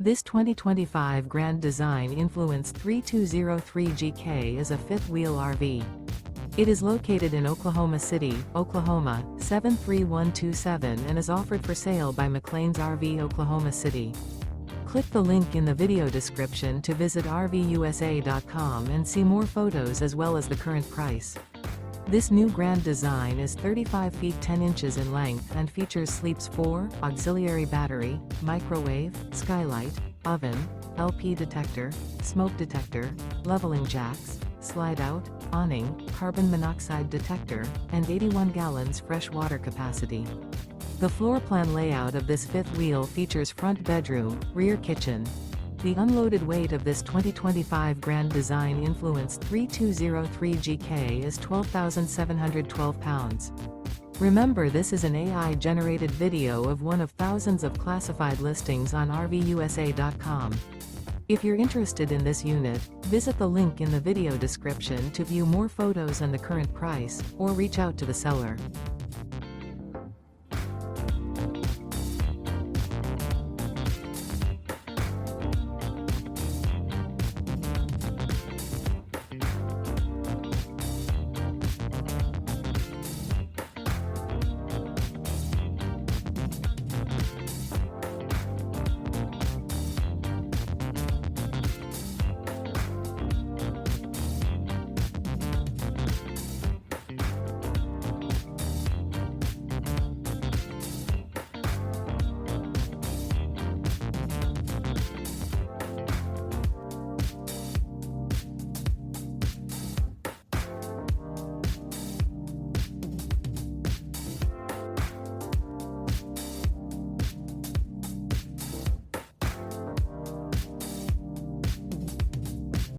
This 2025 Grand Design Influence 3203GK is a fifth-wheel RV. It is located in Oklahoma City, Oklahoma, 73127 and is offered for sale by McClain's RV Oklahoma City. Click the link in the video description to visit RVUSA.com and see more photos as well as the current price. This new Grand Design is 35 feet 10 inches in length and features sleeps 4, auxiliary battery, microwave, skylight, oven, LP detector, smoke detector, leveling jacks, slide-out, awning, carbon monoxide detector, and 81 gallons fresh water capacity. The floor plan layout of this fifth wheel features front bedroom, rear kitchen. The unloaded weight of this 2025 Grand Design Influence 3203GK is 12,712 pounds. Remember, this is an AI-generated video of one of thousands of classified listings on RVUSA.com. If you're interested in this unit, visit the link in the video description to view more photos and the current price, or reach out to the seller.